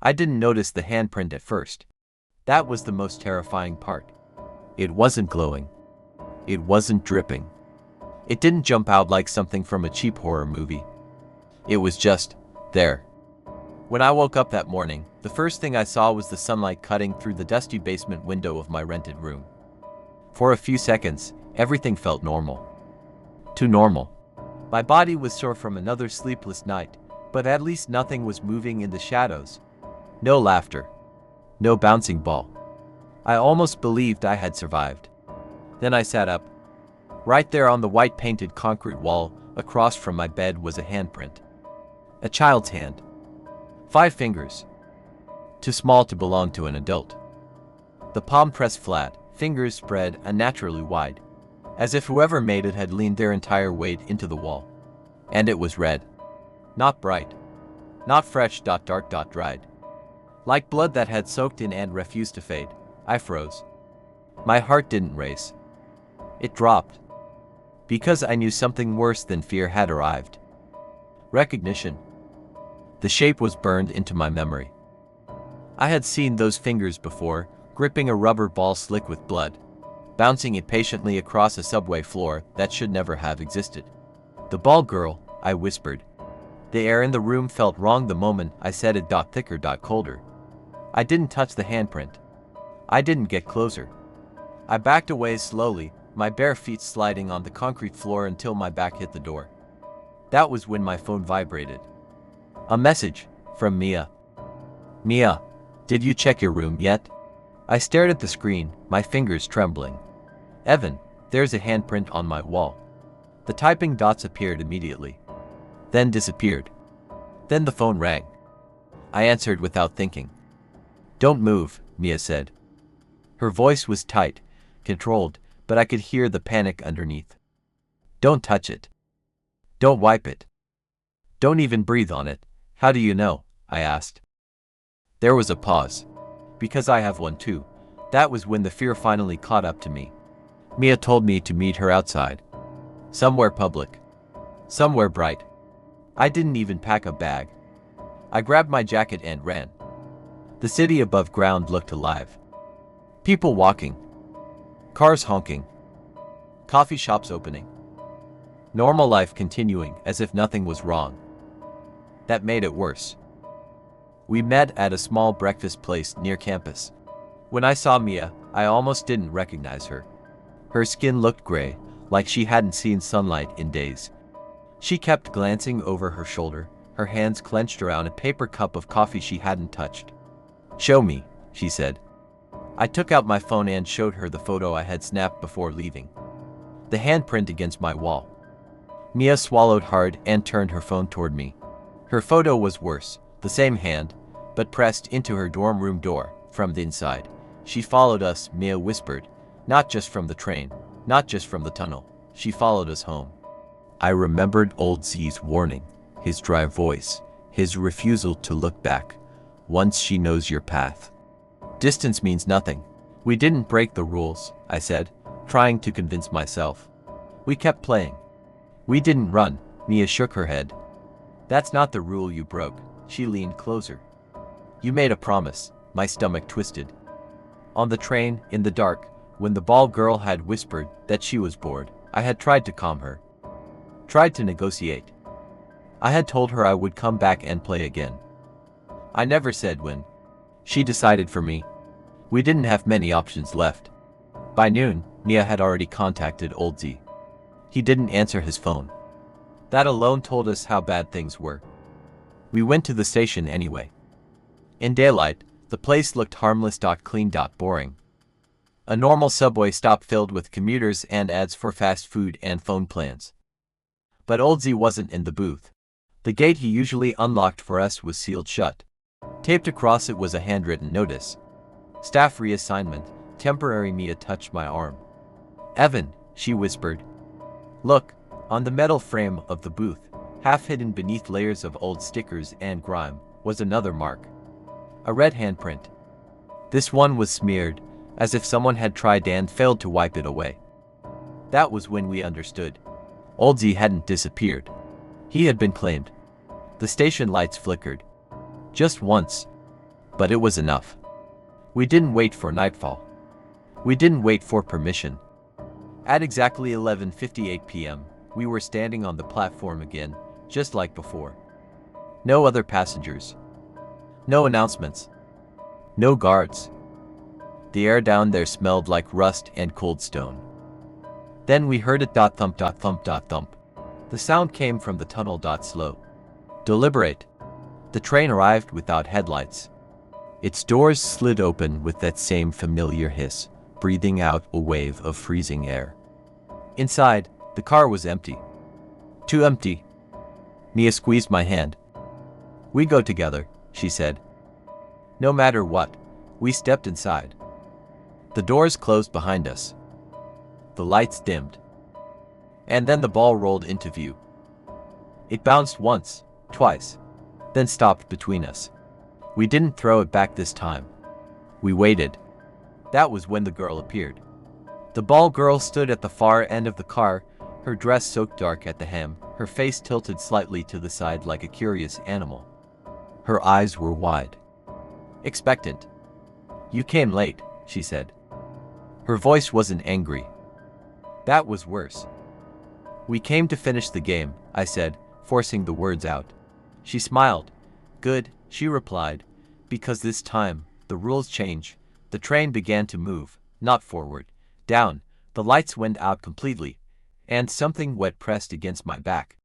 I didn't notice the handprint at first. That was the most terrifying part. It wasn't glowing. It wasn't dripping. It didn't jump out like something from a cheap horror movie. It was just there. When I woke up that morning, the first thing I saw was the sunlight cutting through the dusty basement window of my rented room. For a few seconds, everything felt normal. Too normal. My body was sore from another sleepless night, but at least nothing was moving in the shadows. No laughter. No bouncing ball. I almost believed I had survived. Then I sat up. Right there on the white painted concrete wall, across from my bed, was a handprint. A child's hand. 5 fingers. Too small to belong to an adult. The palm pressed flat, fingers spread unnaturally wide, as if whoever made it had leaned their entire weight into the wall. And it was red. Not bright. Not fresh. Dark. Dried. Like blood that had soaked in and refused to fade. I froze. My heart didn't race. It dropped. Because I knew something worse than fear had arrived. Recognition. The shape was burned into my memory. I had seen those fingers before, gripping a rubber ball slick with blood, bouncing it patiently across a subway floor that should never have existed. The ball girl, I whispered. The air in the room felt wrong the moment I said it. Thicker. Colder. I didn't touch the handprint. I didn't get closer. I backed away slowly, my bare feet sliding on the concrete floor until my back hit the door. That was when my phone vibrated. A message from Mia. Mia, did you check your room yet? I stared at the screen, my fingers trembling. Evan, there's a handprint on my wall. The typing dots appeared immediately, then disappeared. Then the phone rang. I answered without thinking. Don't move, Mia said. Her voice was tight, controlled, but I could hear the panic underneath. Don't touch it. Don't wipe it. Don't even breathe on it. How do you know? I asked. There was a pause. Because I have one too. That was when the fear finally caught up to me. Mia told me to meet her outside. Somewhere public. Somewhere bright. I didn't even pack a bag. I grabbed my jacket and ran. The city above ground looked alive. People walking. Cars honking. Coffee shops opening. Normal life continuing as if nothing was wrong. That made it worse. We met at a small breakfast place near campus. When I saw Mia, I almost didn't recognize her. Her skin looked gray, like she hadn't seen sunlight in days. She kept glancing over her shoulder, her hands clenched around a paper cup of coffee she hadn't touched. Show me, she said. I took out my phone and showed her the photo I had snapped before leaving. The handprint against my wall. Mia swallowed hard and turned her phone toward me. Her photo was worse, the same hand, but pressed into her dorm room door, from the inside. She followed us, Mia whispered, not just from the train, not just from the tunnel. She followed us home. I remembered old Z's warning, his dry voice, his refusal to look back. Once she knows your path. Distance means nothing. We didn't break the rules, I said, trying to convince myself. We kept playing. We didn't run. Mia shook her head. That's not the rule you broke. She leaned closer. You made a promise. My stomach twisted. On the train, in the dark, when the ball girl had whispered that she was bored, I had tried to calm her. Tried to negotiate. I had told her I would come back and play again. I never said when. She decided for me. We didn't have many options left. By noon, Mia had already contacted old Z. He didn't answer his phone. That alone told us how bad things were. We went to the station anyway. In daylight, the place looked harmless. Clean. Boring. A normal subway stop filled with commuters and ads for fast food and phone plans. But old Z wasn't in the booth. The gate he usually unlocked for us was sealed shut. Taped across it was a handwritten notice. Staff reassignment, temporary. Mia touched my arm. Evan, she whispered. Look, on the metal frame of the booth, half hidden beneath layers of old stickers and grime, was another mark. A red handprint. This one was smeared, as if someone had tried and failed to wipe it away. That was when we understood. Old Z hadn't disappeared. He had been claimed. The station lights flickered. Just once. But it was enough. We didn't wait for nightfall. We didn't wait for permission. At exactly 11:58 p.m., we were standing on the platform again, just like before. No other passengers. No announcements. No guards. The air down there smelled like rust and cold stone. Then we heard a dot thump dot thump dot thump. The sound came from the tunnel dot slow. Deliberate. The train arrived without headlights. Its doors slid open with that same familiar hiss, breathing out a wave of freezing air. Inside, the car was empty. Too empty. Mia squeezed my hand. "We go together," she said. No matter what, we stepped inside. The doors closed behind us. The lights dimmed. And then the ball rolled into view. It bounced once, twice, then stopped between us. We didn't throw it back this time. We waited. That was when the girl appeared. The ball girl stood at the far end of the car, her dress soaked dark at the hem, her face tilted slightly to the side like a curious animal. Her eyes were wide. Expectant. "You came late," she said. Her voice wasn't angry. That was worse. "We came to finish the game," I said, forcing the words out. She smiled. "Good," she replied, "because this time, the rules change." The train began to move, not forward, down. The lights went out completely, and something wet pressed against my back.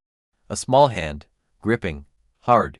A small hand, gripping, hard,